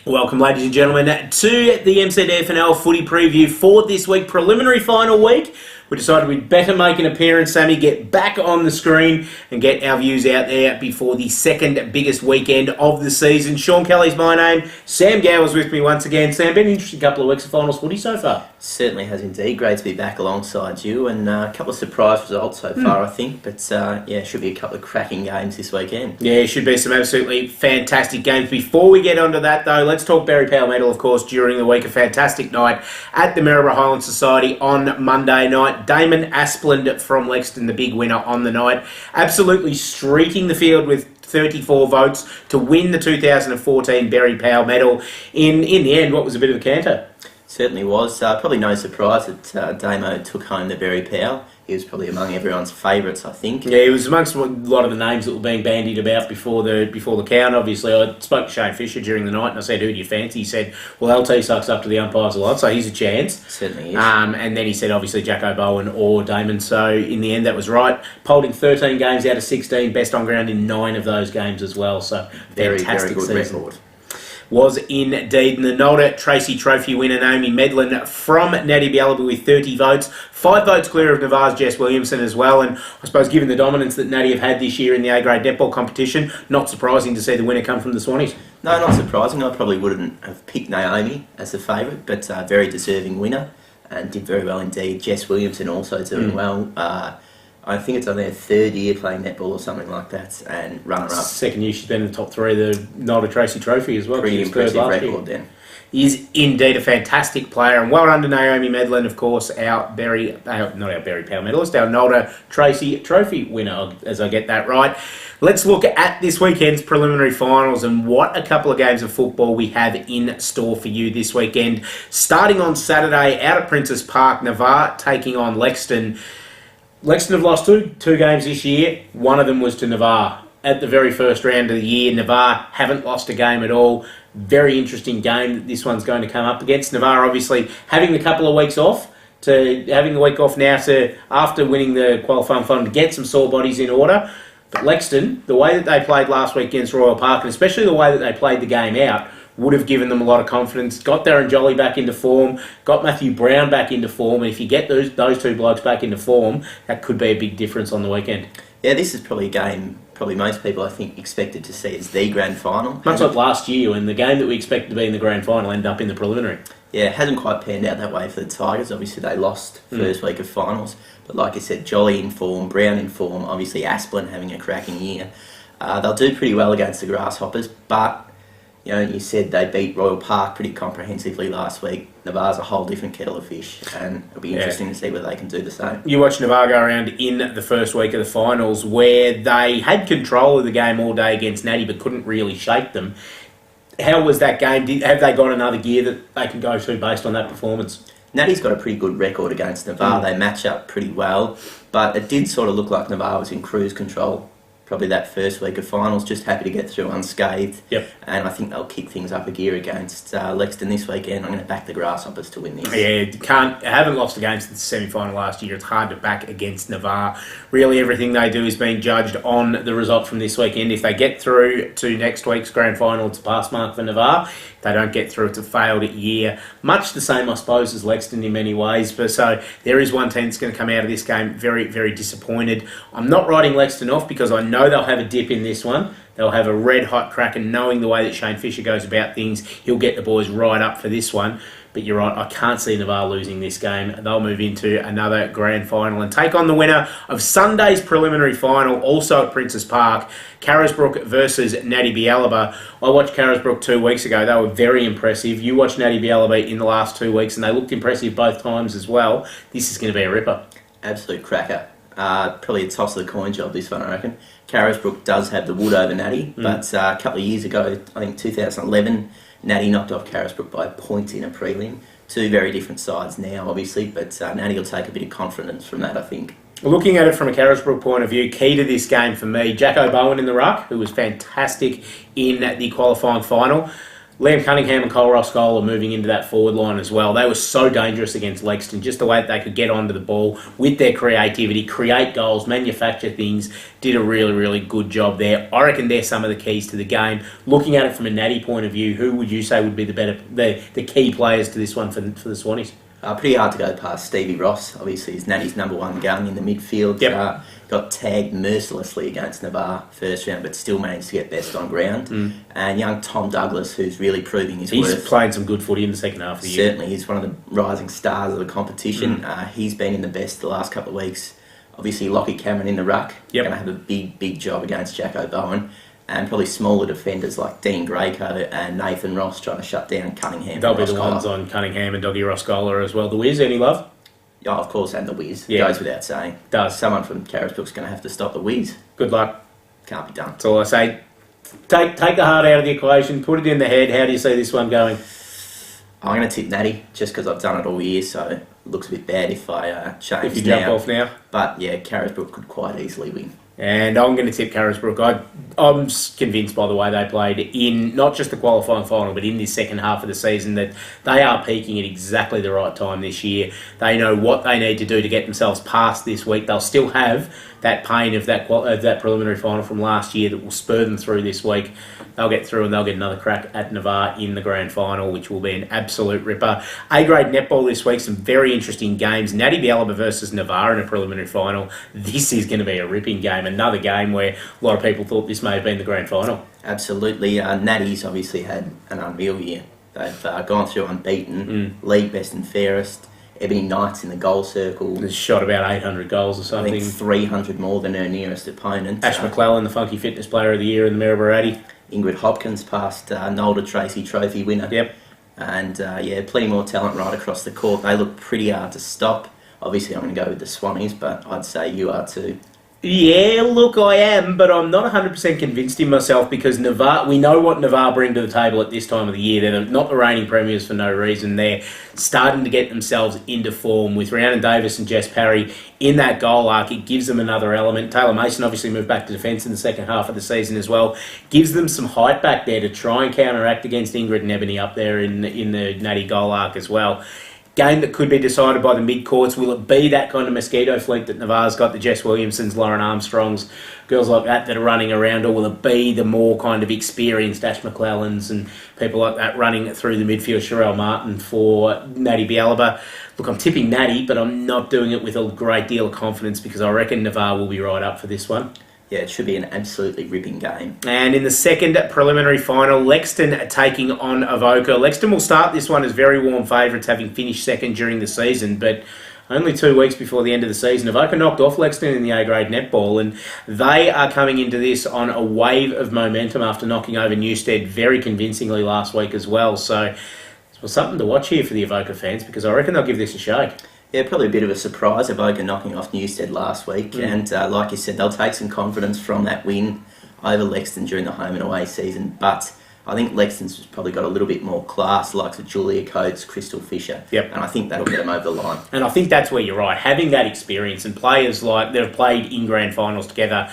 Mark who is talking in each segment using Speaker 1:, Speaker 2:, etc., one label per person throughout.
Speaker 1: Welcome, ladies and gentlemen, to the MCDFNL footy preview for this week, preliminary final week. We decided we'd better make an appearance, Sammy, get back on the screen and get our views out there before the second biggest weekend of the season. Shaun Kelly's my name. Sam Gowers with me once again. Sam, been an interesting couple of weeks of finals footy so far.
Speaker 2: Certainly has indeed. Great to be back alongside you, and a couple of surprise results so far, I think. But should be a couple of cracking games this weekend.
Speaker 1: Yeah, it should be some absolutely fantastic games. Before we get onto that, though, let's talk Berry Pale Medal, of course, during the week. A fantastic night at the Maryborough Highland Society on Monday night. Damon Aspland from Lexington, the big winner on the night. Absolutely streaking the field with 34 votes to win the 2014 Berry Pale Medal. In the end, what was a bit of a canter?
Speaker 2: Certainly was. Probably no surprise that Damo took home the Berry Pale. He was probably among everyone's favourites, I think.
Speaker 1: Yeah, he was amongst a lot of the names that were being bandied about before the count. Obviously, I spoke to Shane Fisher during the night and I said, who do you fancy? He said, well, LT sucks up to the umpires a lot, so he's a chance.
Speaker 2: Certainly is.
Speaker 1: And then he said, obviously, Jacko Bowen or Damon. So in the end, that was right. Polled in 13 games out of 16, best on ground in 9 of those games as well. So
Speaker 2: very
Speaker 1: fantastic
Speaker 2: good
Speaker 1: season.
Speaker 2: record.
Speaker 1: Was indeed. And the Nolda Tracy Trophy winner Naomi Medlin from Natty Bialaba with 30 votes. 5 votes clear of Navarre's Jess Williamson as well. And I suppose given the dominance that Natty have had this year in the A-grade netball competition, not surprising to see the winner come from the Swannies.
Speaker 2: No, not surprising. I probably wouldn't have picked Naomi as the favourite, but very deserving winner and did very well indeed. Jess Williamson also doing well. I think it's on their 3rd year playing netball or something like that, and runner-up.
Speaker 1: Second year she's been in the top 3 of the Nolda Tracy Trophy as well.
Speaker 2: Pretty impressive record then.
Speaker 1: He is indeed a fantastic player, and well done to Naomi Medlin, of course, not our Berry Pale medalist, our Nolda Tracy Trophy winner, as I get that right. Let's look at this weekend's preliminary finals and what a couple of games of football we have in store for you this weekend. Starting on Saturday out at Princes Park, Navarre taking on Lexington. Lexington have lost two games this year. One of them was to Navarre. At the very first round of the year, Navarre haven't lost a game at all. Very interesting game that this one's going to come up against. Navarre obviously having the couple of weeks off, to having the week off now to, after winning the qualifying final, to get some sore bodies in order. But Lexington, the way that they played last week against Royal Park, and especially the way that they played the game out, would have given them a lot of confidence. Got Darren Jolly back into form, got Matthew Brown back into form, and if you get those two blokes back into form, that could be a big difference on the weekend.
Speaker 2: Yeah, this is probably a game most people, I think, expected to see as the grand final.
Speaker 1: Much like last year, when the game that we expected to be in the grand final ended up in the preliminary.
Speaker 2: Yeah, it hasn't quite panned out that way for the Tigers. Obviously, they lost first week of finals. But like I said, Jolly in form, Brown in form, obviously Asplen having a cracking year. They'll do pretty well against the Grasshoppers, but you know, you said they beat Royal Park pretty comprehensively last week. Navarre's a whole different kettle of fish, and it'll be interesting to see whether they can do the same. You
Speaker 1: watched Navarre go around in the first week of the finals where they had control of the game all day against Natty but couldn't really shake them. How was that game? Have they got another gear that they can go to based on that performance?
Speaker 2: Natty's got a pretty good record against Navarre. They match up pretty well, but it did sort of look like Navarre was in cruise control probably that first week of finals, just happy to get through unscathed.
Speaker 1: Yep.
Speaker 2: And I think they'll kick things up a gear against Lexington this weekend. I'm going to back the Grasshoppers to win this.
Speaker 1: Yeah, haven't lost a game since the semi-final last year. It's hard to back against Navarre. Really, everything they do is being judged on the result from this weekend. If they get through to next week's grand final, it's a pass mark for Navarre. If they don't get through, it's a failed year. Much the same, I suppose, as Lexington in many ways. But so there is one team that's going to come out of this game very, very disappointed. I'm not writing Lexington off because I know they'll have a dip in this one. They'll have a red-hot crack, and knowing the way that Shane Fisher goes about things, he'll get the boys right up for this one. But you're right, I can't see Navarre losing this game. They'll move into another grand final and take on the winner of Sunday's preliminary final, also at Princes Park, Carisbrook versus Natty Bialaba. I watched Carisbrook 2 weeks ago. They were very impressive. You watched Natty Bialaba in the last 2 weeks, and they looked impressive both times as well. This is going to be a ripper.
Speaker 2: Absolute cracker. Probably a toss of the coin job, this one, I reckon. Carisbrook does have the wood over Natty, but a couple of years ago, I think 2011, Natty knocked off Carisbrook by points in a prelim. Two very different sides now, obviously, but Natty will take a bit of confidence from that, I think.
Speaker 1: Looking at it from a Carisbrook point of view, key to this game for me, Jacko Bowen in the ruck, who was fantastic in the qualifying final. Liam Cunningham and Cole Roskol are moving into that forward line as well. They were so dangerous against Lexington, just the way that they could get onto the ball with their creativity, create goals, manufacture things, did a really, really good job there. I reckon they're some of the keys to the game. Looking at it from a Natty point of view, who would you say would be the key players to this one for the Swannies?
Speaker 2: Pretty hard to go past Stevie Ross. Obviously, he's Natty's number one gun in the midfield.
Speaker 1: Yep.
Speaker 2: Got tagged mercilessly against Navarre first round, but still managed to get best on ground. And young Tom Douglas, who's really proving his worth.
Speaker 1: He's playing some good footy in the second half of the year.
Speaker 2: Certainly, he's one of the rising stars of the competition. He's been in the best the last couple of weeks. Obviously, Lockie Cameron in the ruck.
Speaker 1: Yep.
Speaker 2: Going to have a big job against Jack O'Bowen. And probably smaller defenders like Dean Grayco and Nathan Ross trying to shut down Cunningham.
Speaker 1: They'll be the ones on Cunningham and Doggy Roskola as well. The Wiz, any love?
Speaker 2: Yeah, of course, and the Wiz.
Speaker 1: Yeah.
Speaker 2: Goes without saying.
Speaker 1: Does.
Speaker 2: Someone from Carisbrook's going to have to stop the Wiz.
Speaker 1: Good luck.
Speaker 2: Can't be done.
Speaker 1: That's all I say. Take the heart out of the equation, put it in the head. How do you see this one going?
Speaker 2: I'm going to tip Natty just because I've done it all year, so it looks a bit bad if I change
Speaker 1: If you jump off now.
Speaker 2: But yeah, Carisbrook could quite easily win.
Speaker 1: And I'm going to tip Carisbrook. I'm convinced by the way they played in not just the qualifying final, but in this second half of the season that they are peaking at exactly the right time this year. They know what they need to do to get themselves past this week. They'll still have that pain of that preliminary final from last year that will spur them through this week. They'll get through and they'll get another crack at Navarre in the grand final, which will be an absolute ripper. A-grade netball this week, some very interesting games. Natty Bialaba versus Navarre in a preliminary final. This is going to be a ripping game. Another game where a lot of people thought this may have been the grand final.
Speaker 2: Absolutely. Natty's obviously had an unreal year. They've gone through unbeaten, league best and fairest. Ebony Knight's in the goal circle.
Speaker 1: Has shot about 800 goals or something.
Speaker 2: I think 300 more than her nearest opponent.
Speaker 1: Ash McClellan, the Funky Fitness Player of the Year in the Maryborough Addy.
Speaker 2: Ingrid Hopkins past Nolda Tracy Trophy winner.
Speaker 1: Yep.
Speaker 2: And plenty more talent right across the court. They look pretty hard to stop. Obviously, I'm going to go with the Swannies, but I'd say you are too.
Speaker 1: Yeah, look, I am, but I'm not 100% convinced in myself because Navarre, we know what Navarre bring to the table at this time of the year. They're not the reigning premiers for no reason. They're starting to get themselves into form with Rhiannon Davis and Jess Parry in that goal arc. It gives them another element. Taylor Mason obviously moved back to defence in the second half of the season as well. Gives them some height back there to try and counteract against Ingrid and Ebony up there in the Natty goal arc as well. Game that could be decided by the mid-courts. Will it be that kind of mosquito fleet that Navarre's got, the Jess Williamsons, Lauren Armstrongs, girls like that are running around, or will it be the more kind of experienced Ash McClellans and people like that running through the midfield, Sherelle Martin for Natty Bialaba? Look, I'm tipping Natty, but I'm not doing it with a great deal of confidence because I reckon Navarre will be right up for this one.
Speaker 2: Yeah, it should be an absolutely ripping game.
Speaker 1: And in the second preliminary final, Lexington taking on Avoca. Lexington will start this one as very warm favourites, having finished second during the season, but only 2 weeks before the end of the season, Avoca knocked off Lexington in the A-grade netball, and they are coming into this on a wave of momentum after knocking over Newstead very convincingly last week as well. So it's something to watch here for the Avoca fans because I reckon they'll give this a shake.
Speaker 2: Yeah, probably a bit of a surprise, Avoca knocking off Newstead last week. And like you said, they'll take some confidence from that win over Lexington during the home and away season. But I think Lexington's probably got a little bit more class, like Julia Coates, Crystal Fisher.
Speaker 1: Yep.
Speaker 2: And I think that'll get them over the line.
Speaker 1: And I think that's where you're right. Having that experience and players like that have played in grand finals together,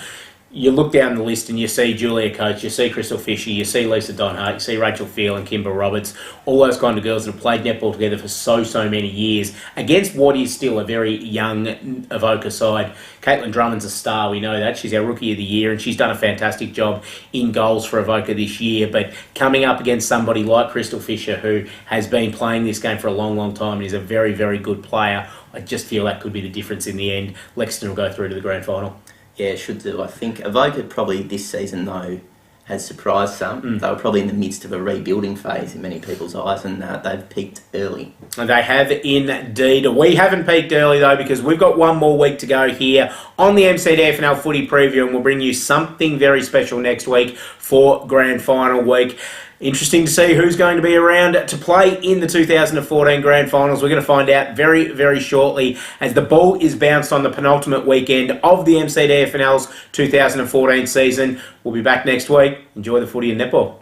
Speaker 1: you look down the list and you see Julia Coates, you see Crystal Fisher, you see Lisa Donhart, you see Rachel Field and Kimber Roberts, all those kind of girls that have played netball together for so many years against what is still a very young Avoca side. Caitlin Drummond's a star, we know that. She's our Rookie of the Year and she's done a fantastic job in goals for Avoca this year. But coming up against somebody like Crystal Fisher, who has been playing this game for a long time and is a very good player, I just feel that could be the difference in the end. Lexington will go through to the grand final.
Speaker 2: Yeah, it should do. I think Avoca probably this season, though, has surprised some. They were probably in the midst of a rebuilding phase in many people's eyes, and they've peaked early.
Speaker 1: And they have indeed. We haven't peaked early, though, because we've got one more week to go here on the MCDFNL Footy Preview, and we'll bring you something very special next week for Grand Final week. Interesting to see who's going to be around to play in the 2014 Grand Finals. We're going to find out very shortly as the ball is bounced on the penultimate weekend of the MCDFNL's 2014 season. We'll be back next week. Enjoy the footy and netball.